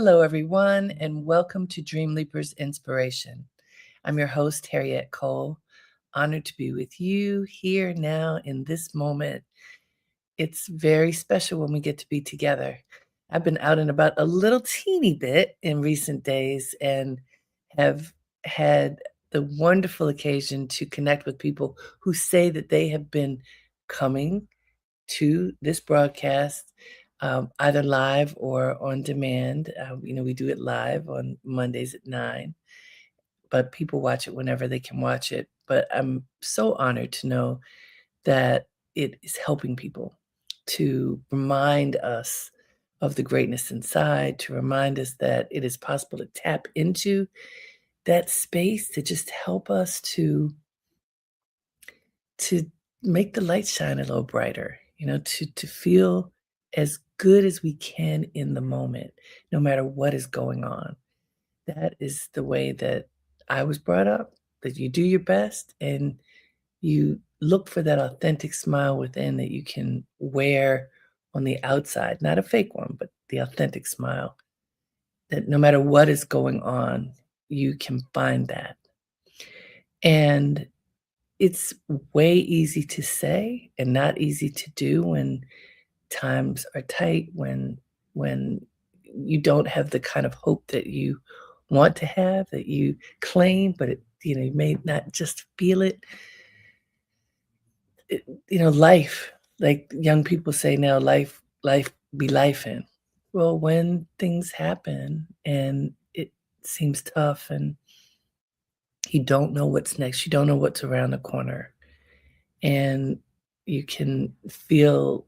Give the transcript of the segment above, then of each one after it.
Hello, everyone, and welcome to Dreamleapers Inspiration. I'm your host, Harriet Cole. Honored to be with you here now in this moment. It's very special when we get to be together. I've been out and about a little teeny bit in recent days and have had the wonderful occasion to connect with people who say that they have been coming to this broadcast, either live or on demand. We do it live on Mondays at 9, but people watch it whenever they can watch it. But I'm so honored to know that it is helping people, to remind us of the greatness inside, to remind us that it is possible to tap into that space to just help us to make the light shine a little brighter, to feel as good as we can in the moment, no matter what is going on. That is the way that I was brought up, that you do your best and you look for that authentic smile within that you can wear on the outside, not a fake one, but the authentic smile, that no matter what is going on, you can find that. And it's way easy to say and not easy to do when times are tight, when you don't have the kind of hope that you want to have, that you claim, but you may not just feel it. Life, like young people say now, life be life in. Well, when things happen and it seems tough and you don't know what's next, you don't know what's around the corner, and you can feel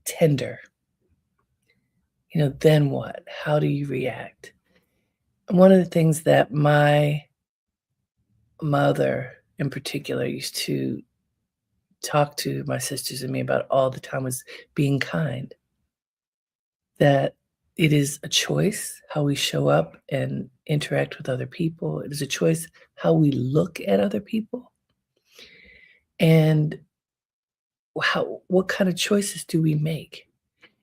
tender. Then what? How do you react? And one of the things that my mother in particular used to talk to my sisters and me about all the time was being kind. That it is a choice how we show up and interact with other people. It is a choice how we look at other people. And what kind of choices do we make?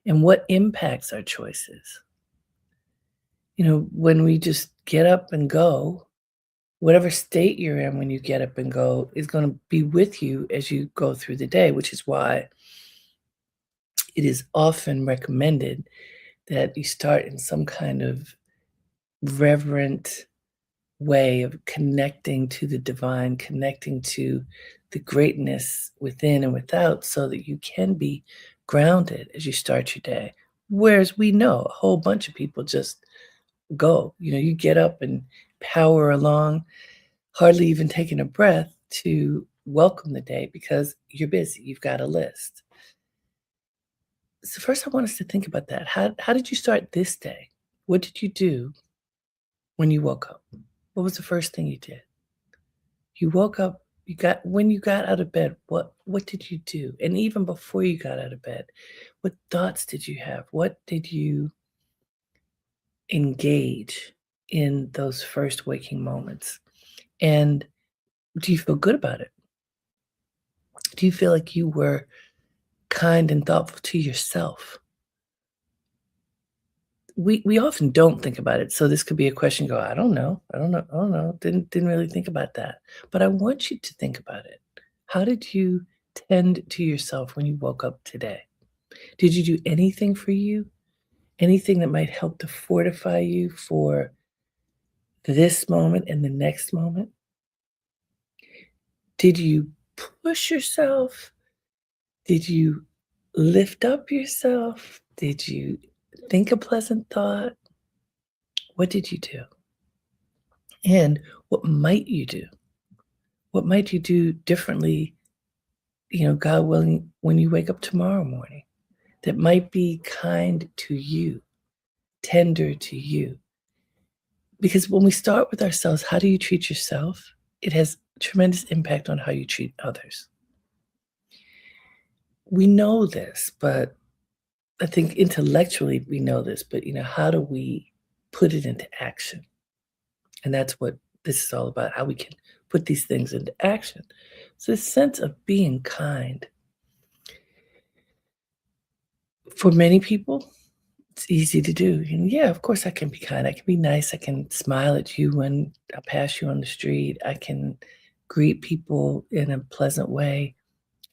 And what impacts our choices? When we just get up and go, whatever state you're in when you get up and go is going to be with you as you go through the day, which is why it is often recommended that you start in some kind of reverent way of connecting to the divine, connecting to the greatness within and without, so that you can be grounded as you start your day. Whereas we know a whole bunch of people just go. You get up and power along, hardly even taking a breath to welcome the day because you're busy. You've got a list. So first I want us to think about that. How did you start this day? What did you do when you woke up? What was the first thing you did? You woke up, when you got out of bed, what did you do? And even before you got out of bed, what thoughts did you have? What did you engage in those first waking moments? And do you feel good about it? Do you feel like you were kind and thoughtful to yourself? We often don't think about it. So this could be a question, I don't know. Didn't really think about that. But I want you to think about it. How did you tend to yourself when you woke up today? Did you do anything for you? Anything that might help to fortify you for this moment and the next moment? Did you push yourself? Did you lift up yourself? Did you think a pleasant thought? What did you do? And what might you do? What might you do differently, God willing, when you wake up tomorrow morning, that might be kind to you, tender to you? Because when we start with ourselves, how do you treat yourself? It has tremendous impact on how you treat others. We know this, but I think intellectually we know this, but how do we put it into action? And that's what this is all about, how we can put these things into action. So this sense of being kind. For many people, It's easy to do, and yeah, of course I can be kind, I can be nice, I can smile at you when I pass you on the street, I can greet people in a pleasant way,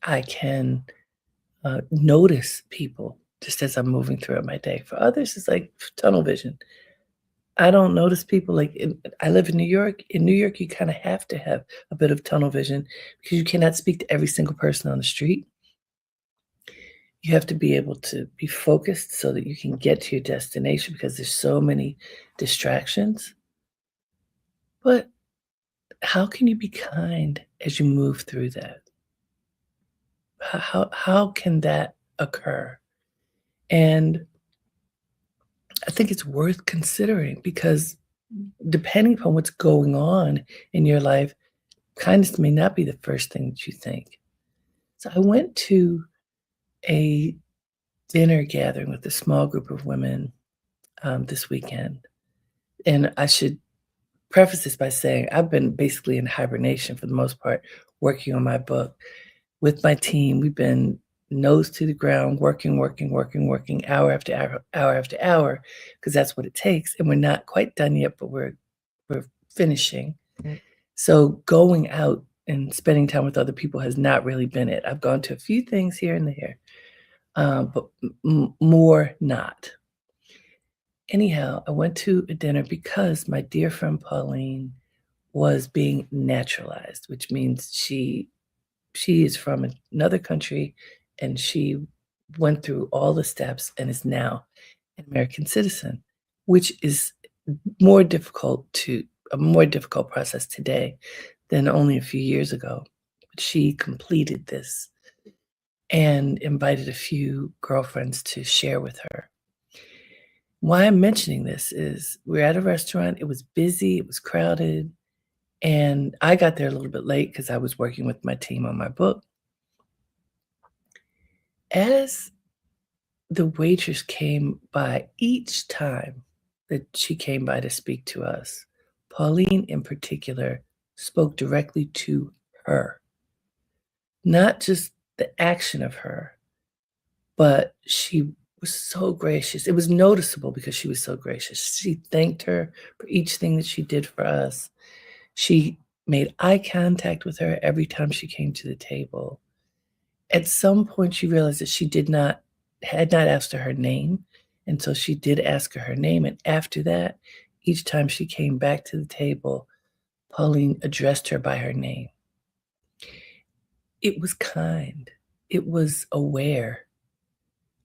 I can, notice people just as I'm moving throughout my day. For others, it's like tunnel vision. I don't notice people like I live in New York. In New York, you kinda have to have a bit of tunnel vision because you cannot speak to every single person on the street. You have to be able to be focused so that you can get to your destination because there's so many distractions. But how can you be kind as you move through that? How can that occur? And I think it's worth considering because depending upon what's going on in your life, kindness may not be the first thing that you think. So I went to a dinner gathering with a small group of women this weekend. And I should preface this by saying I've been basically in hibernation for the most part, working on my book with my team. We've been nose to the ground, working, working, working, working, hour after hour, hour after hour, because that's what it takes. And we're not quite done yet, but we're finishing. So going out and spending time with other people has not really been it. I've gone to a few things here and there, but more not. Anyhow, I went to a dinner because my dear friend Pauline was being naturalized, which means she is from another country and she went through all the steps and is now an American citizen, which is more difficult to a more difficult process today than only a few years ago. But she completed this and invited a few girlfriends to share with her. Why I'm mentioning this is we're at a restaurant, it was busy, it was crowded, and I got there a little bit late because I was working with my team on my book. As the waitress came by each time that she came by to speak to us, Pauline in particular spoke directly to her, not just the action of her, but she was so gracious. It was noticeable because she was so gracious. She thanked her for each thing that she did for us. She made eye contact with her every time she came to the table. At some point, she realized that she had not asked her name, and so she did ask her name, and after that, each time she came back to the table, Pauline addressed her by her name. It was kind. It was aware.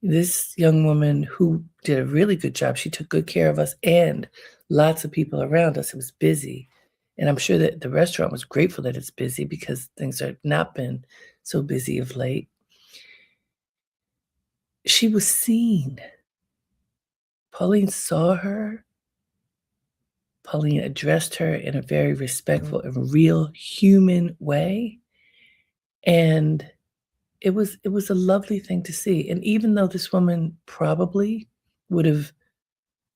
This young woman who did a really good job, she took good care of us and lots of people around us. It was busy, and I'm sure that the restaurant was grateful that it's busy because things have not been so busy of late. She was seen. Pauline saw her. Pauline addressed her in a very respectful and real human way, and it was a lovely thing to see, and even though this woman probably would have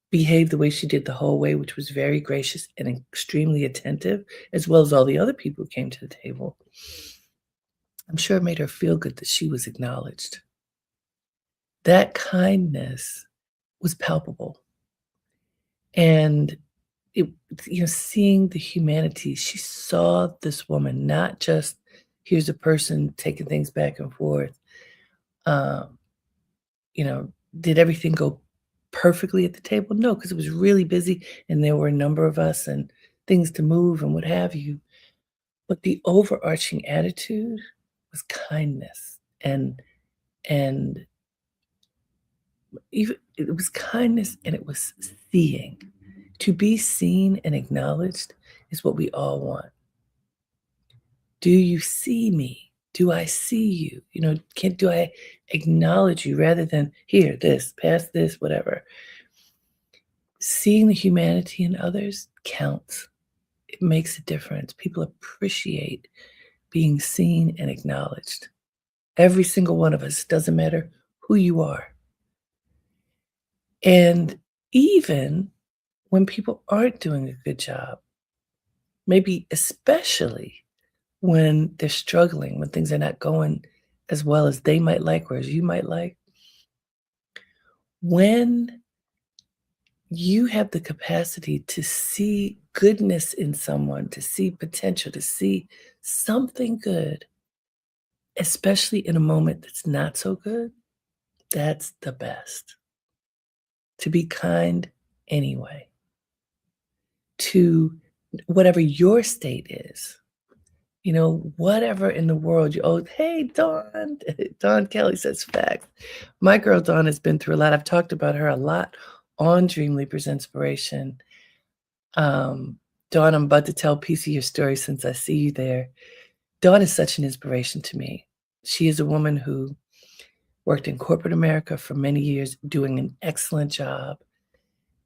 behaved the way she did the whole way, which was very gracious and extremely attentive, as well as all the other people who came to the table, I'm sure it made her feel good that she was acknowledged. That kindness was palpable, and it seeing the humanity, she saw this woman, not just, "Here's a person taking things back and forth." Um, did everything go perfectly at the table? No, because it was really busy and there were a number of us and things to move and what have you. But the overarching attitude was kindness and even it was kindness and it was seeing. To be seen and acknowledged is what we all want. Do you see me? Do I see you? Can do I acknowledge you rather than here, this, pass this, whatever. Seeing the humanity in others counts. It makes a difference. People appreciate being seen and acknowledged. Every single one of us, doesn't matter who you are. And even when people aren't doing a good job, maybe especially when they're struggling, when things are not going as well as they might like or as you might like, when you have the capacity to see goodness in someone, to see potential, to see something good, especially in a moment that's not so good. That's the best. To be kind anyway, to whatever your state is. Whatever in the world hey, Dawn. Dawn Kelly says facts. My girl Dawn has been through a lot. I've talked about her a lot on Dreamleapers Inspiration. Um, Dawn, I'm about to tell a piece of your story since I see you there. Dawn is such an inspiration to me. She is a woman who worked in corporate America for many years, doing an excellent job.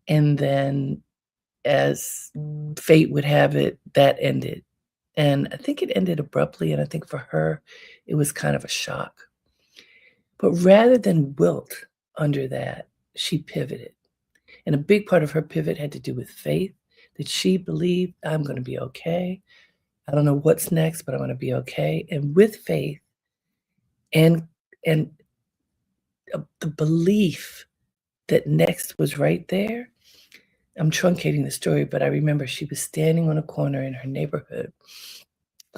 And then, as fate would have it, that ended. And I think it ended abruptly, and I think for her, it was kind of a shock. But rather than wilt under that, she pivoted. And a big part of her pivot had to do with faith, that she believed, I'm going to be okay. I don't know what's next, but I'm going to be okay. And with faith and and the belief that next was right there, I'm truncating the story, but I remember she was standing on a corner in her neighborhood,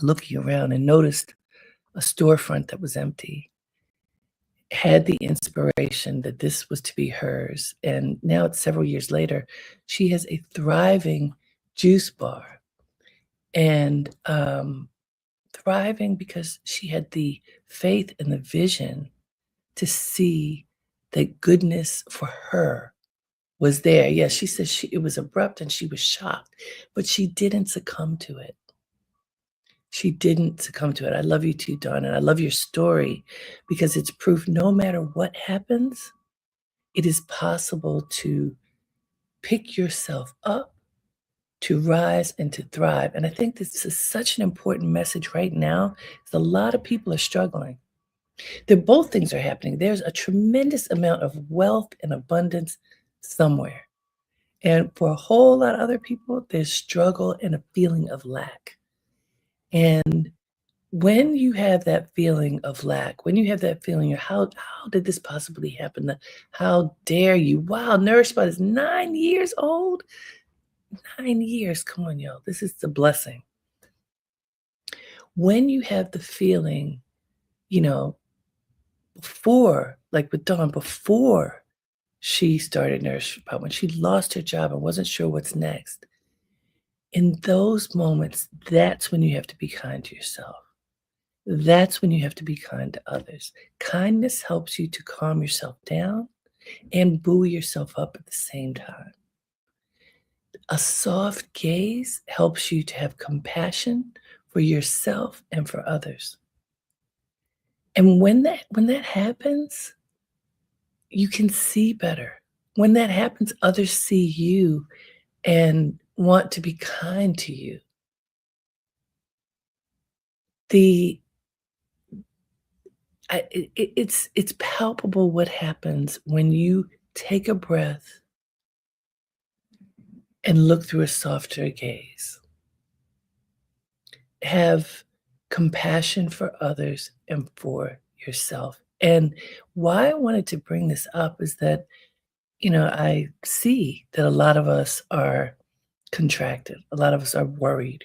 looking around and noticed a storefront that was empty, had the inspiration that this was to be hers. And now it's several years later, she has a thriving juice bar and thriving because she had the faith and the vision to see that goodness for her was there. Yes, she says it was abrupt and she was shocked, but she didn't succumb to it. She didn't succumb to it. I love you too, Dawn, and I love your story because it's proof no matter what happens, it is possible to pick yourself up, to rise, and to thrive. And I think this is such an important message right now, 'cause a lot of people are struggling. Both things are happening. There's a tremendous amount of wealth and abundance somewhere. And for a whole lot of other people, there's struggle and a feeling of lack. And when you have that feeling of lack, when you have that feeling of how did this possibly happen? How dare you? Wow, Nourish Bud is 9 years old. 9 years. Come on, y'all. This is the blessing. When you have the feeling, you know, before, like with Dawn, before she started Nourish Bud, when she lost her job and wasn't sure what's next, in those moments, that's when you have to be kind to yourself. That's when you have to be kind to others. Kindness helps you to calm yourself down and buoy yourself up at the same time. A soft gaze helps you to have compassion for yourself and for others. And when that happens, you can see better. When that happens, others see you and want to be kind to you. The it's palpable what happens when you take a breath and look through a softer gaze. Have compassion for others and for yourself. And why I wanted to bring this up is that, I see that a lot of us are contracted. A lot of us are worried,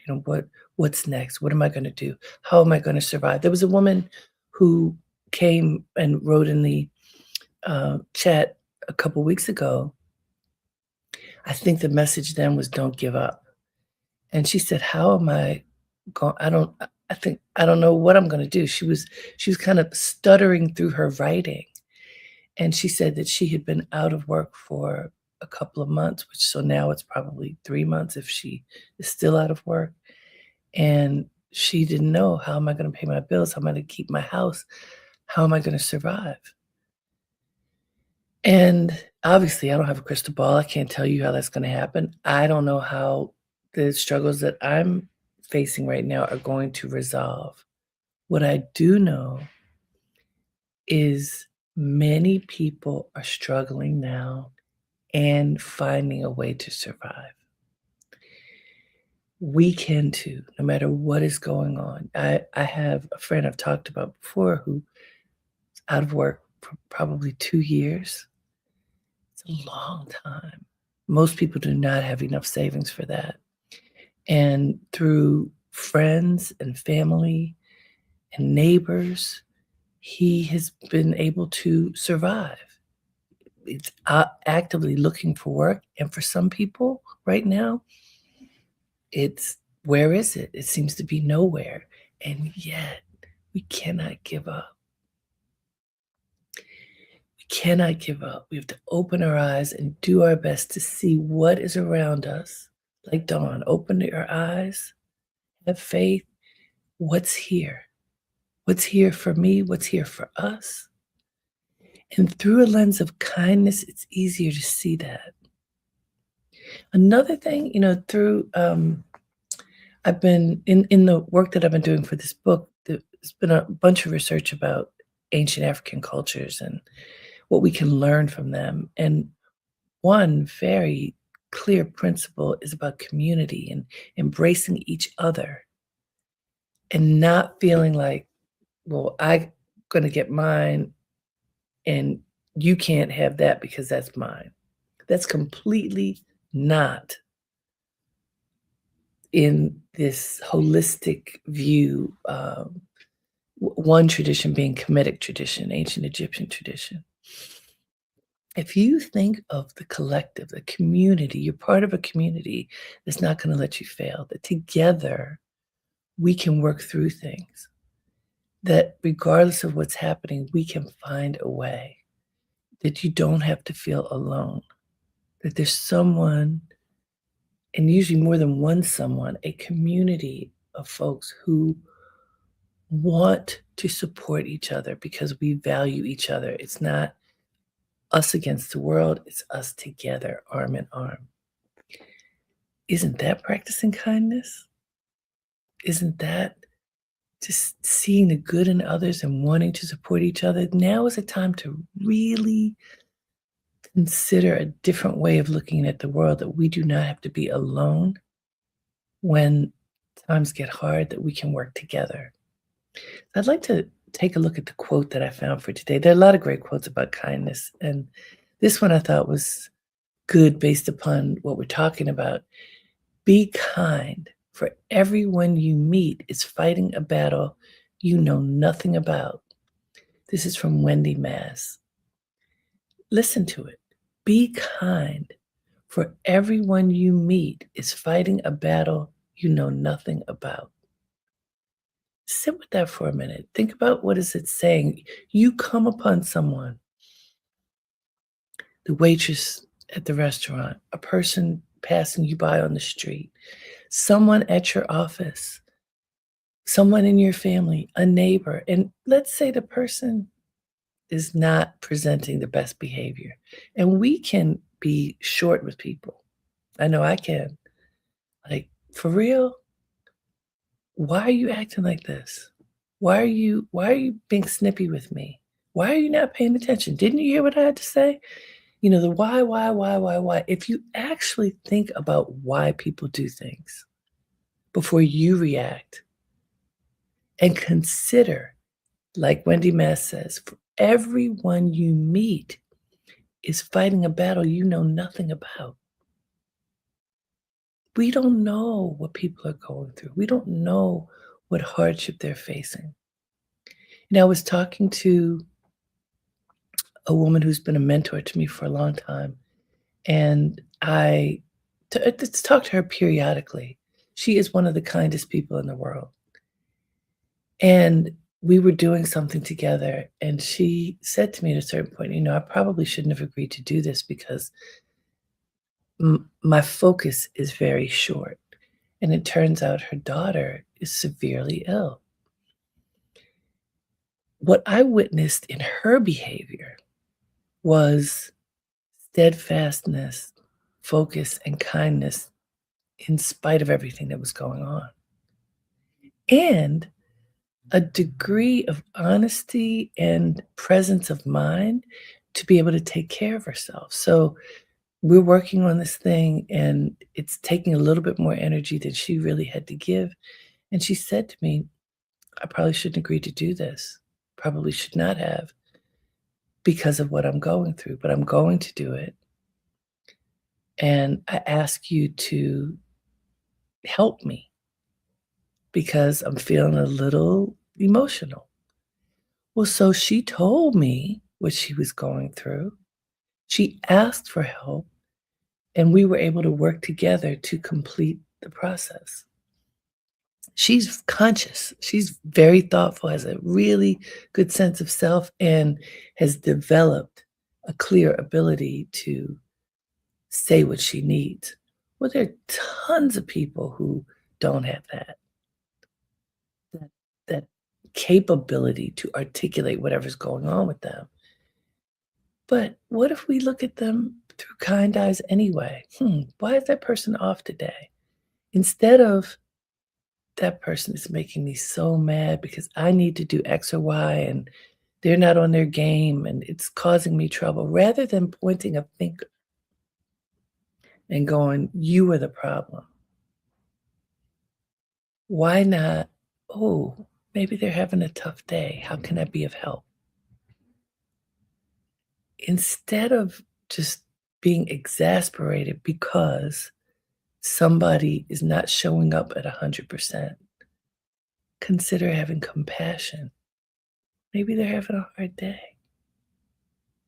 what's next? What am I going to do? How am I going to survive? There was a woman who came and wrote in the chat a couple weeks ago. I think the message then was don't give up. And she said, "How am I going? I don't know what I'm going to do." She was kind of stuttering through her writing, and she said that she had been out of work for a couple of months, which so now it's probably 3 months if she is still out of work, and she didn't know, how am I going to pay my bills? How am I going to keep my house? How am I going to survive? And obviously, I don't have a crystal ball. I can't tell you how that's gonna happen. I don't know how the struggles that I'm facing right now are going to resolve. What I do know is many people are struggling now and finding a way to survive. We can too, no matter what is going on. I have a friend I've talked about before who's out of work for probably 2 years. It's a long time. Most people do not have enough savings for that. And through friends and family and neighbors, he has been able to survive. It's actively looking for work, and for some people right now, it's where is it? It seems to be nowhere, and yet we cannot give up. We cannot give up. We have to open our eyes and do our best to see what is around us. Like Dawn, open your eyes, have faith. What's here? What's here for me? What's here for us? And through a lens of kindness, it's easier to see that. Another thing, through I've been in the work that I've been doing for this book, there's been a bunch of research about ancient African cultures and what we can learn from them. And one very clear principle is about community and embracing each other and not feeling like, well, I'm going to get mine and you can't have that because that's mine. That's completely not in this holistic view. One tradition being Kemetic tradition, ancient Egyptian tradition. If you think of the collective, the community, you're part of a community that's not going to let you fail, that together we can work through things, that regardless of what's happening, we can find a way, that you don't have to feel alone, that there's someone, and usually more than one someone, a community of folks who want to support each other because we value each other. It's not us against the world, it's us together, arm in arm. Isn't that practicing kindness? Isn't that just seeing the good in others and wanting to support each other? Now is a time to really consider a different way of looking at the world, that we do not have to be alone when times get hard, that we can work together. I'd like to take a look at the quote that I found for today. There are a lot of great quotes about kindness, and this one I thought was good based upon what we're talking about. Be kind, for everyone you meet is fighting a battle you know nothing about. This is from Wendy Mass. Listen to it. Be kind, for everyone you meet is fighting a battle you know nothing about. Sit with that for a minute. Think about, what is it saying? You come upon someone, the waitress at the restaurant, a person passing you by on the street, someone at your office, someone in your family, a neighbor, and let's say the person is not presenting the best behavior. And we can be short with people. I know I can. Like, for real? Why are you acting like this? Why are you being snippy with me? Why are you not paying attention? Didn't you hear what I had to say? The why. If you actually think about why people do things before you react and consider, like Wendy Mass says, for everyone you meet is fighting a battle you know nothing about. We don't know what people are going through. We don't know what hardship they're facing. I was talking to a woman who's been a mentor to me for a long time, and I talk to her periodically. She is one of the kindest people in the world. And we were doing something together, and she said to me at a certain point, I probably shouldn't have agreed to do this because my focus is very short. And it turns out her daughter is severely ill. What I witnessed in her behavior was steadfastness, focus, and kindness in spite of everything that was going on. And a degree of honesty and presence of mind to be able to take care of herself. So we're working on this thing, and it's taking a little bit more energy than she really had to give. And she said to me, I probably shouldn't agree to do this. Probably should not have, because of what I'm going through, but I'm going to do it. and I ask you to help me because I'm feeling a little emotional." Well, so she told me what she was going through. She asked for help, and we were able to work together to complete the process. She's conscious. She's very thoughtful, has a really good sense of self, and has developed a clear ability to say what she needs. Well, there are tons of people who don't have that that capability to articulate whatever's going on with them. But what if we look at them through kind eyes anyway? Why is that person off today? Instead of that person is making me so mad because I need to do X or Y and they're not on their game and it's causing me trouble, rather than pointing a finger and going, you are the problem. Why not? Oh, maybe they're having a tough day. How can I be of help? Instead of just being exasperated because somebody is not showing up at 100%, consider having compassion. Maybe they're having a hard day.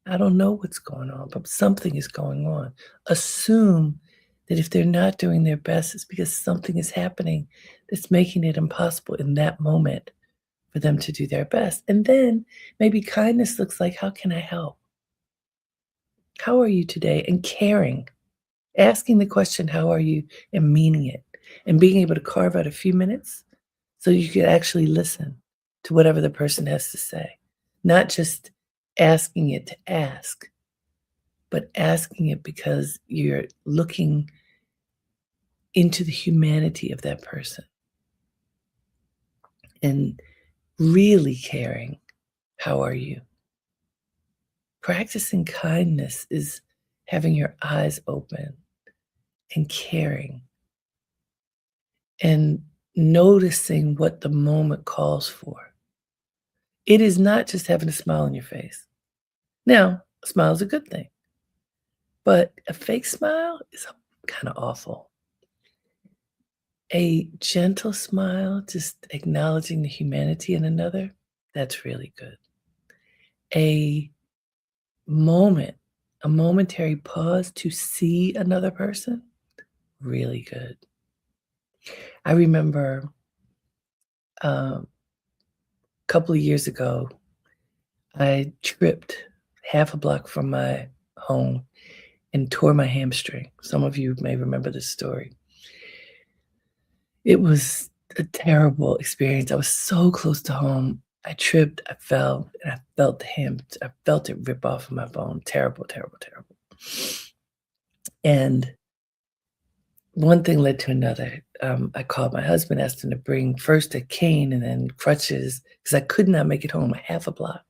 I don't know what's going on, but something is going on. Assume that if they're not doing their best, it's because something is happening that's making it impossible in that moment for them to do their best. And then maybe kindness looks like, how can I help? How are you today? And caring, asking the question, how are you? And meaning it, and being able to carve out a few minutes so you can actually listen to whatever the person has to say, not just asking it to ask, but asking it because you're looking into the humanity of that person and really caring. How are you? Practicing kindness is having your eyes open and caring and noticing what the moment calls for. It is not just having a smile on your face. Now, a smile is a good thing, but a fake smile is kind of awful. A gentle smile, just acknowledging the humanity in another, that's really good. A moment, a momentary pause to see another person, really good. I remember a couple of years ago, I tripped half a block from my home and tore my hamstring. Some of you may remember this story. It was a terrible experience. I was so close to home. I tripped, I fell, and I felt it rip off of my bone. Terrible, terrible, terrible. And one thing led to another. I called my husband, asked him to bring first a cane and then crutches because I could not make it home a half a block.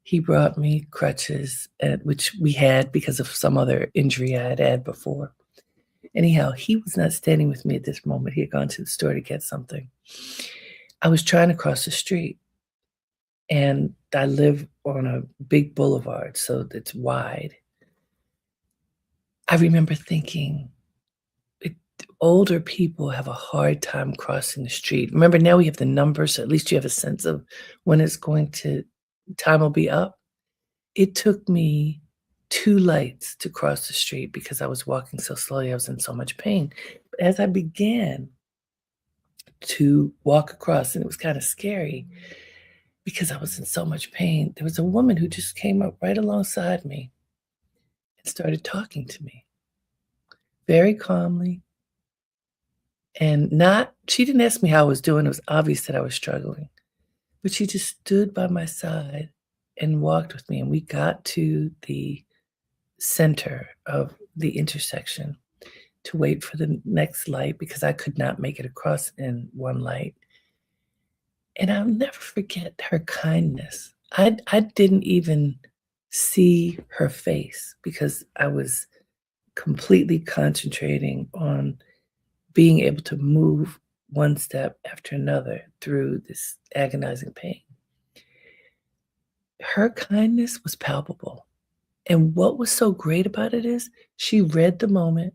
He brought me crutches, which we had because of some other injury I had had before. Anyhow, he was not standing with me at this moment. He had gone to the store to get something. I was trying to cross the street, and I live on a big boulevard, so it's wide. I remember thinking, it older people have a hard time crossing the street. Remember, now we have the numbers, so at least you have a sense of when it's going to time will be up. It took me 2 lights to cross the street because I was walking so slowly, I was in so much pain. But as I began to walk across, and it was kinda scary because I was in so much pain, there was a woman who just came up right alongside me and started talking to me very calmly, and not she didn't ask me how I was doing, it was obvious that I was struggling, but she just stood by my side and walked with me, and we got to the center of the intersection to wait for the next light because I could not make it across in one light. And I'll never forget her kindness. I didn't even see her face because I was completely concentrating on being able to move one step after another through this agonizing pain. Her kindness was palpable, And what was so great about it is she read the moment.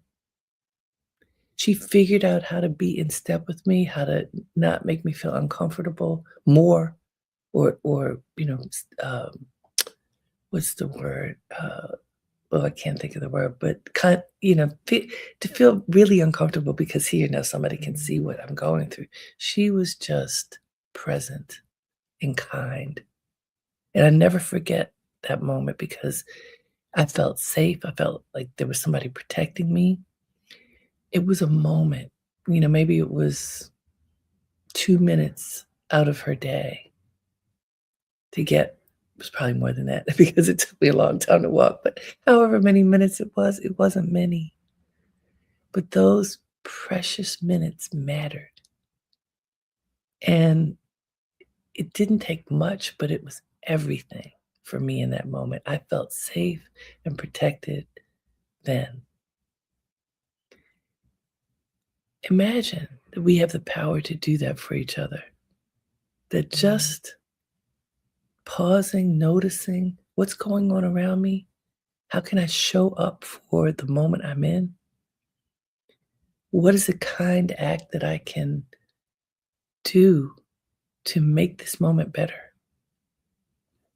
She figured out how to be in step with me, how to not make me feel uncomfortable more or, what's the word? Well, I can't think of the word, but to feel really uncomfortable because here now somebody can see what I'm going through. She was just present and kind. And I never forget that moment because I felt safe. I felt like there was somebody protecting me. It was a moment, maybe it was 2 minutes out of her day to get it was probably more than that because it took me a long time to walk, but however many minutes it wasn't many. But those precious minutes mattered. And it didn't take much, but it was everything for me in that moment. I felt safe and protected then. Imagine that we have the power to do that for each other. That just pausing, noticing what's going on around me, how can I show up for the moment I'm in? What is a kind act that I can do to make this moment better?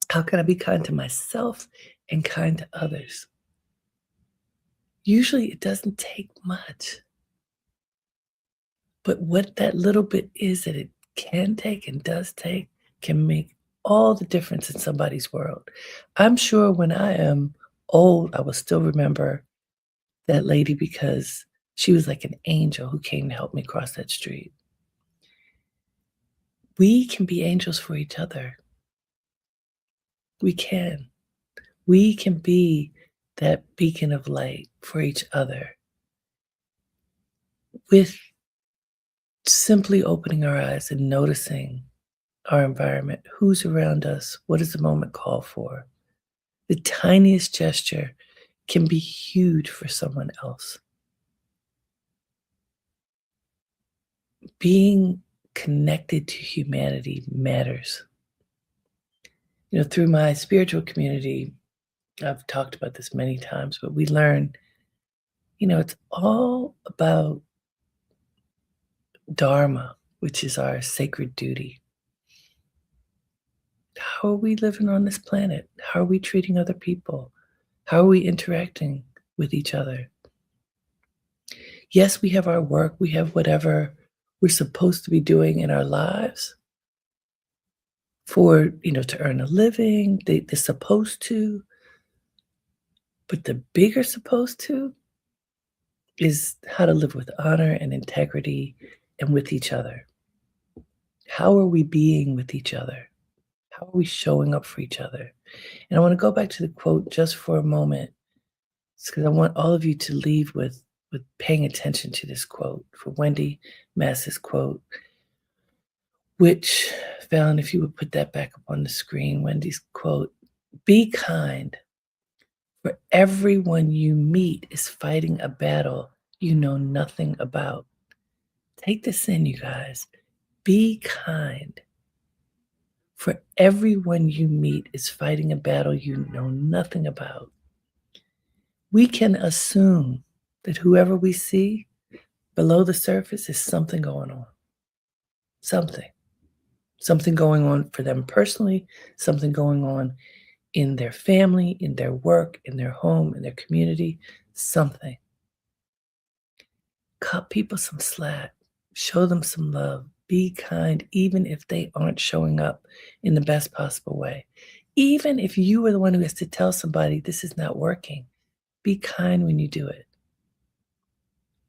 How can I be kind to myself and kind to others? Usually it doesn't take much, but what that little bit is that it can take and does take can make all the difference in somebody's world. I'm sure when I am old, I will still remember that lady because she was like an angel who came to help me cross that street. We can be angels for each other. We can. We can be that beacon of light for each other with simply opening our eyes and noticing our environment, who's around us, what does the moment call for. The tiniest gesture can be huge for someone else. Being connected to humanity matters. Through my spiritual community, I've talked about this many times, but we learn, it's all about dharma, which is our sacred duty. How are we living on this planet? How are we treating other people? How are we interacting with each other? Yes, we have our work, we have whatever we're supposed to be doing in our lives for, to earn a living. They're supposed to, but the bigger supposed to is how to live with honor and integrity and with each other. How are we being with each other? How are we showing up for each other? And I want to go back to the quote just for a moment, because I want all of you to leave with paying attention to this quote for Wendy Mass's quote, which, Fallon, if you would put that back up on the screen, Wendy's quote, "Be kind, for everyone you meet is fighting a battle you know nothing about." Take this in, you guys. Be kind, for everyone you meet is fighting a battle you know nothing about. We can assume that whoever we see below the surface is something going on. Something. Something going on for them personally, something going on in their family, in their work, in their home, in their community, something. Cut people some slack. Show them some love. Be kind, even if they aren't showing up in the best possible way. Even if you are the one who has to tell somebody this is not working, be kind when you do it.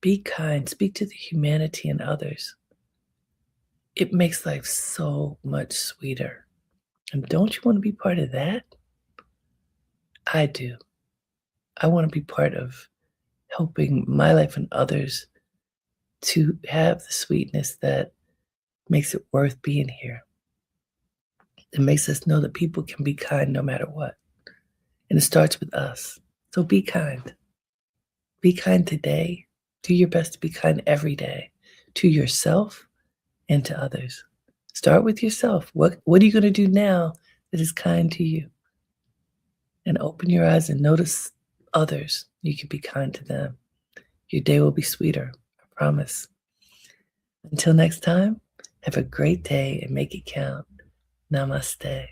Be kind. Speak to the humanity in others. It makes life so much sweeter. And don't you want to be part of that? I do. I want to be part of helping my life and others to have the sweetness that makes it worth being here. It makes us know that people can be kind no matter what. And it starts with us. So be kind. Be kind today. Do your best to be kind every day to yourself and to others. Start with yourself. What are you going to do now that is kind to you? and open your eyes and notice others. You can be kind to them. Your day will be sweeter, I promise. Until next time, have a great day and make it count. Namaste.